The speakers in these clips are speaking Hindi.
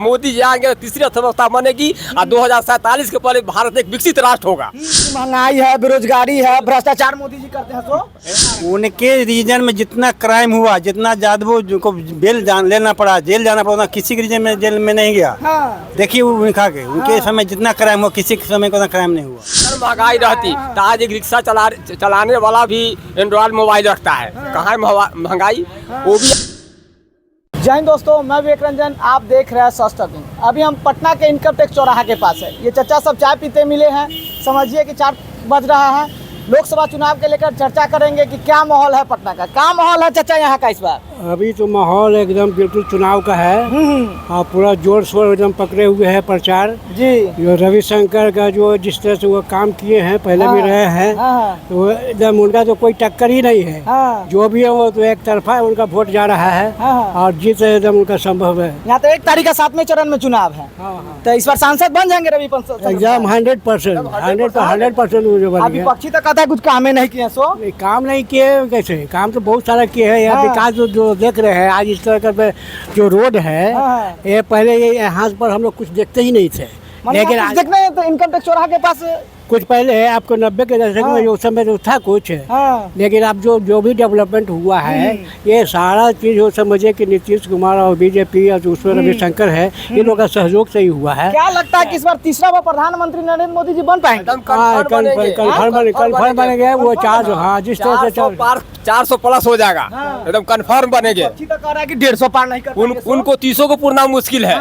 मोदी जी आएंगे तीसरी अर्थव्यवस्था बनेगी और 2047 के पहले भारत एक विकसित राष्ट्र होगा। महंगाई है, बेरोजगारी है, भ्रष्टाचार मोदी जी करते हैं तो उनके रीजन में जितना क्राइम हुआ, जितना जादवों को बेल लेना पड़ा, जेल जाना पड़ा, किसी के रीजन में जेल में नहीं गया। हाँ। देखिए वो खा के उनके समय जितना क्राइम हुआ, किसी के समय को क्राइम नहीं हुआ। अगर महंगाई रहती तो आज एक रिक्शा चलाने वाला भी एंड्रॉयड मोबाइल रखता है। कहाँ है महंगाई? वो भी। जय हिंद दोस्तों, मैं विवेक रंजन, आप देख रहे हैं सच टॉकिंग। अभी हम पटना के इनकम टैक्स चौराहा के पास है। ये चाचा सब चाय पीते मिले हैं। समझिए कि 4 बज रहा है। लोकसभा चुनाव के लेकर चर्चा करेंगे कि क्या माहौल है पटना का, क्या माहौल है चाचा यहाँ का इस बार? अभी तो माहौल एकदम बिल्कुल चुनाव का है और पूरा जोर शोर एकदम पकड़े हुए है प्रचार जी। जो रविशंकर का जो जिस तरह से वो काम किए हैं, पहले भी रहे हैं, तो एकदम उनका तो कोई टक्कर ही नहीं है। जो भी है वो तो एक तरफा है, उनका वोट जा रहा है और जीत एकदम उनका संभव है। यहाँ तो 1 तारीख का 7वें चरण में चुनाव है। तो इस बार सांसद बन जाएंगे रवि एकदम 100%। विपक्षी तो कहता है कुछ काम नहीं किए। सो काम नहीं किए कैसे? काम तो बहुत सारा किए हैं। यहाँ विकास जो देख रहे हैं आज इस तरह का जो रोड है, ये पहले यहाँ पर हम लोग कुछ देखते ही नहीं थे, लेकिन आज देखने तो इनकम टैक्स चौराहा के पास कुछ पहले है आपको 90 के दशक में उस समय तो था कुछ, लेकिन अब जो भी डेवलपमेंट हुआ है, ये सारा चीज हो समझिए कि नीतीश कुमार और बीजेपी और उसमें रविशंकर है, इन लोगों का सहयोग से ही हुआ है। क्या लगता है कि इस बार तीसरा बार प्रधानमंत्री नरेंद्र मोदी जी बन पाएंगे? कन्फर्म बनेंगे वो 400। हाँ, जिस तरह से 400 प्लस हो जाएगा, एकदम कन्फर्म बनेंगे। कह रहा है कि 150 पार नहीं कर पाएंगे। उनको 300 को पूर्णा मुश्किल है।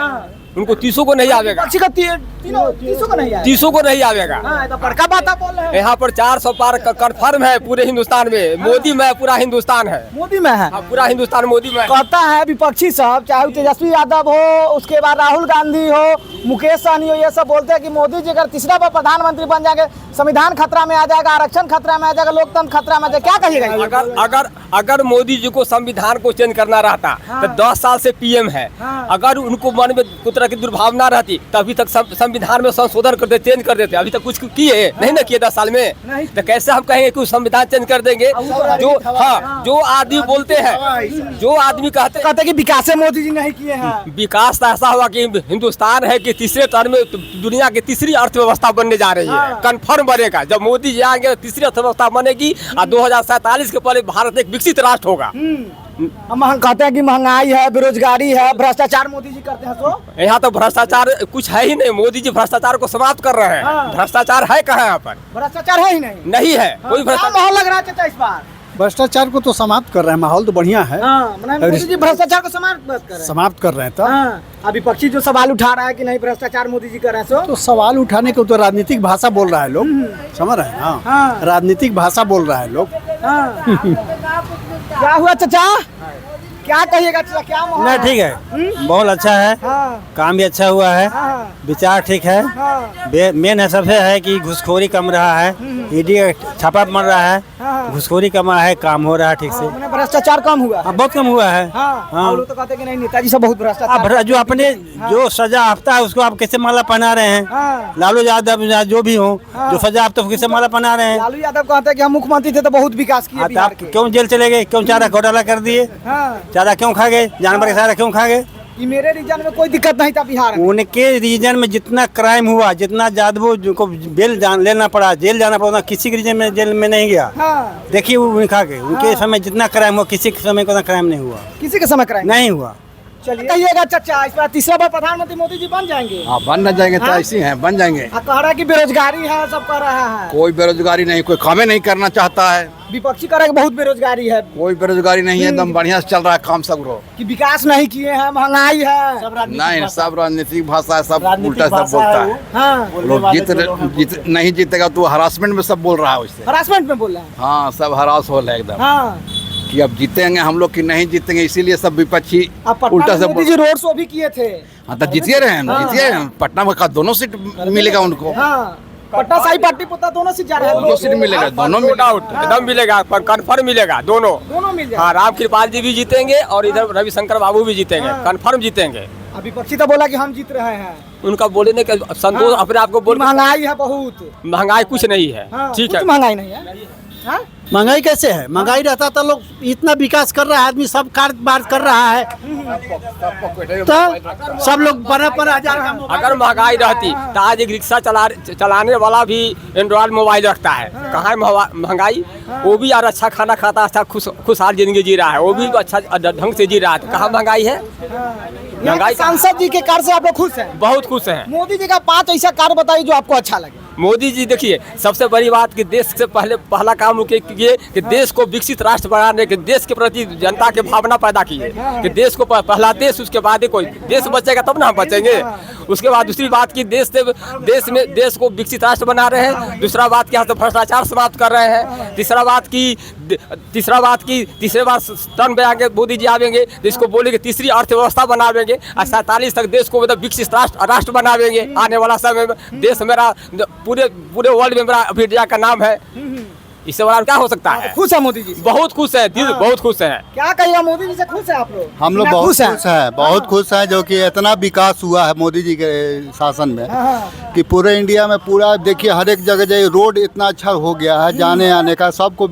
उनको 300 को नहीं आवेगा। 300 को नहीं आएगा। 300 को नहीं आवेगा। तो बड़का बात बोल रहे हैं। यहाँ पर 400 पार कन्फर्म है पूरे हिंदुस्तान में। मोदी में पूरा हिंदुस्तान है। मोदी में है पूरा हिंदुस्तान मोदी में कहता है विपक्षी सब, चाहे तेजस्वी यादव हो, उसके बाद राहुल गांधी हो, मुकेश सहनी हो, ये सब बोलते हैं कि मोदी जी अगर तीसरा बार प्रधानमंत्री बन जाएंगे, संविधान खतरा में आ जाएगा, आरक्षण खतरा में आ जाएगा, लोकतंत्र खतरा में आ जाएगा। क्या कहिएगा? अगर मोदी जी को संविधान को चेंज करना रहता तो 10 साल से पीएम है। अगर उनको मन में कोई तरह की दुर्भावना रहती तो अभी तक संविधान में संशोधन कर देते, चेंज कर देते। अभी तक कुछ किए नहीं ना किए 10 साल में, तो कैसे हम कहेंगे कि संविधान चेंज कर देंगे? जो आदमी बोलते हैं, जो आदमी कहते हैं कि विकास मोदी जी नहीं किए हैं। विकास तो ऐसा हुआ कि हिंदुस्तान है कि तीसरे टर्म में दुनिया की तीसरी अर्थव्यवस्था बनने जा रही है। कन्फर्म बनेगा। जब मोदी जी आएंगे तीसरी अर्थव्यवस्था बनेगी और 2047 के पहले भारत एक विकसित राष्ट्र होगा। हम कहते हैं कि महंगाई है, बेरोजगारी है, भ्रष्टाचार मोदी जी करते हैं। तो यहाँ तो भ्रष्टाचार कुछ है ही नहीं। मोदी जी भ्रष्टाचार को समाप्त कर रहे हैं। भ्रष्टाचार है कहाँ? यहाँ पर भ्रष्टाचार है ही नहीं है। कोई माहौल लग रहा है इस बार? भ्रष्टाचार को तो समाप्त कर रहे हैं, माहौल तो बढ़िया है। मोदी जी भ्रष्टाचार को समाप्त कर रहे हैं। तो अभी विपक्षी जो सवाल उठा रहा है कि नहीं भ्रष्टाचार मोदी जी कर रहे हैं, तो सवाल उठाने को तो राजनीतिक भाषा बोल रहा है लोग, समझ रहे हैं? हाँ, राजनीतिक भाषा बोल रहा है लोग। क्या हुआ चाचा? क्या कहिएगा चाचा? क्या माहौल नहीं, ठीक है, बहुत अच्छा है। काम भी अच्छा हुआ है, विचार ठीक है। मेन है सबसे है कि घुसखोरी कम रहा है, ईडी छापा मर रहा है, घुसखोरी कम है, काम हो रहा है ठीक से। भ्रष्टाचार कम हुआ? बहुत कम हुआ है। तो कहते कि नहीं नेताजी सब बहुत भ्रष्टाचार। जो अपने जो सजा आफ्ता है उसको आप कैसे माला पहना रहे हैं? लालू यादव जो भी हो, जो सजा आफ्ता कैसे माला पहना रहे हैं? लालू यादव कहते हैं कि हम मुख्यमंत्री थे तो बहुत विकास किया। आप क्यों जेल चले गए? क्यों चारा घोटाला कर दिए? चारा क्यों खा गए? जानवर का सारा क्यों खा गए? मेरे रीजन में कोई दिक्कत नहीं था बिहार में। उनके रीजन में जितना क्राइम हुआ, जितना जादवों को बेल लेना पड़ा, जेल जाना पड़ा, किसी के रीजन में जेल में नहीं गया। देखिए वो खा के उनके समय जितना क्राइम हुआ, किसी के समय को क्राइम नहीं हुआ। किसी के समय क्राइम नहीं हुआ। चलिए कहिएगा चाचा, इस बार तीसरा बार प्रधानमंत्री मोदी जी बन जाएंगे? हाँ, बन न जाएंगे तो ऐसे हैं, बन जाएंगे। कह रहा है कि बेरोजगारी है, सब कह रहा है। कोई बेरोजगारी नहीं, कोई कामें नहीं करना चाहता है। विपक्षी कह रहा है कि बहुत बेरोजगारी है। कोई बेरोजगारी नहीं है, एकदम बढ़िया से चल रहा है काम सब। कि विकास नहीं किए हैं, महंगाई है, नहीं, सब राजनीतिक भाषा है, सब उल्टा सब बोलता है। लोग नहीं जीतेगा तो हरासमेंट में सब बोल रहा है। उससे हरासमेंट में बोल रहा है। हाँ, सब हरास हो रहा है एकदम कि अब जीतेंगे हम लोग कि नहीं जीतेंगे, इसीलिए सब विपक्षी उल्टा सब मोदी जी रोड शो भी किए थे। हाँ, तो जीतिए रहे हैं, जीतिए। पटना में दोनों सीट मिलेगा उनको। पटना साई पार्टी पोता दोनों सीट जा रहे हैं। दोनों सीट मिलेगा, दोनों में डाउट एकदम मिलेगा, कन्फर्म मिलेगा। दोनों मिल जाएगा। हाँ, राम कृपाल जी भी जीतेंगे और इधर रविशंकर बाबू भी जीतेंगे, कन्फर्म जीतेंगे। अभी विपक्षी तो बोला कि हम जीत रहे हैं। उनका बोलने का संतोष अपने आप को बोल। महंगाई है बहुत। महंगाई कुछ नहीं है, ठीक है, महंगाई नहीं है। महंगाई कैसे है? महंगाई रहता तो लोग इतना विकास कर रहा है, आदमी सब कार बार कर रहा है तो सब लोग बना पर आ जा रहा है। अगर महंगाई रहती तो आज एक रिक्शा चलाने वाला भी एंड्रॉयड मोबाइल रखता है। कहाँ है महंगाई? वो भी यार अच्छा खाना खाता, अच्छा खुशहाल जिंदगी जी रहा है, वो भी अच्छा ढंग से जी रहा है। तो कहाँ महंगाई है? महंगाई सांसद जी के कार्य से आप लोग खुश हैं? बहुत खुश हैं। मोदी जी का 5 ऐसा कार्य बताइए जो आपको अच्छा लगे। मोदी जी देखिए, सबसे बड़ी बात कि देश से पहला काम उनके किए कि देश को विकसित राष्ट्र बनाने के, देश के प्रति जनता के भावना पैदा किए कि देश को पहला देश, उसके बाद ही कोई देश बचेगा तब ना हम बचेंगे। उसके बाद दूसरी बात की देश को विकसित राष्ट्र बना रहे हैं। दूसरा बात की यहाँ से भ्रष्टाचार समाप्त कर रहे हैं। तीसरा बात की तीसरे बार टर्न पे आके मोदी जी आवेंगे तो इसको बोलेंगे तीसरी अर्थव्यवस्था बनावेंगे और 47 तक देश को मतलब विकसित राष्ट्र बनावेंगे। आने वाला समय में देश मेरा पूरे वर्ल्ड में मेरा अभी इंडिया का नाम है। इससे बड़ा क्या हो सकता है? खुश है मोदी जी? बहुत खुश है, दिल बहुत खुश है। क्या कहिएगा, मोदी जी से खुश है आप लोग? हम लोग बहुत खुश हैं, बहुत खुश हैं जो कि इतना विकास हुआ है मोदी जी के शासन में कि पूरे इंडिया में पूरा देखिए हर एक जगह रोड इतना अच्छा हो गया है, जाने आने का सबको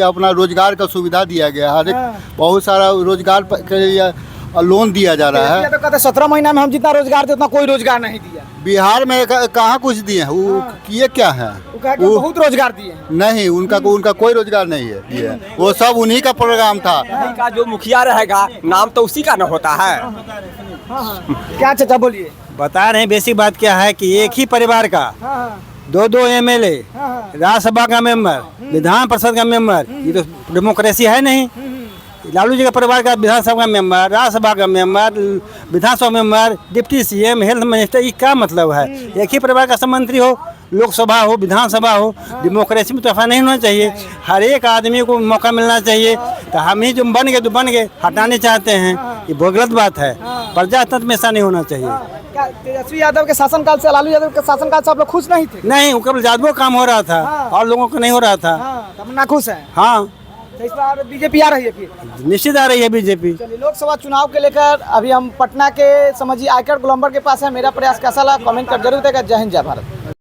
अपना रोजगार का सुविधा दिया गया है। हर एक बहुत सारा रोजगार के लिए लोन दिया जा रहा है। तो कहते 17 महीना में हम जितना रोजगार दे उतना कोई रोजगार नहीं दिया। बिहार में कहाँ कुछ दिए हैं? वो किए क्या है? वो बहुत रोजगार दिए हैं। नहीं, उनका कोई रोजगार नहीं है दिए। वो सब उन्हीं का प्रोग्राम था। का जो मुखिया रहेगा नाम तो उसी का न होता है। क्या चाचा बोलिए? बता रहे हैं बेसिक बात क्या है कि एक ही परिवार का 2 MLA, राज्यसभा का मेंबर, विधान परिषद का मेंबर, ये तो डेमोक्रेसी है नहीं। लालू जी का परिवार का विधानसभा का मेंबर, राज्यसभा का member, Vidhan Sabha member, deputy CM, health minister, ये क्या मतलब है? एक ही परिवार का सब मंत्री हो, लोकसभा हो, विधानसभा हो। डेमोक्रेसी में तो ऐसा नहीं होना चाहिए। हर एक आदमी को मौका मिलना चाहिए। तो हम ही जो बन गए तो बन गए, हटाने चाहते हैं, ये बहुत गलत बात है। प्रजातंत्र में ऐसा नहीं होना चाहिए। क्या तेजस्वी यादव के शासनकाल से, लालू यादव के शासनकाल से आप लोग खुश नहीं थे? नहीं, वो केवल यादवों का काम हो रहा था और लोगों को नहीं हो रहा था। तब ना खुश है? हाँ, तो इस बार बीजेपी आ रही है फिर? निश्चित आ रही है बीजेपी। चलिए, लोकसभा चुनाव के लेकर अभी हम पटना के समझिए आयकर गोलंबर के पास है। मेरा प्रयास कैसा लगा कमेंट कर जरूर देगा। जय हिंद, जय भारत।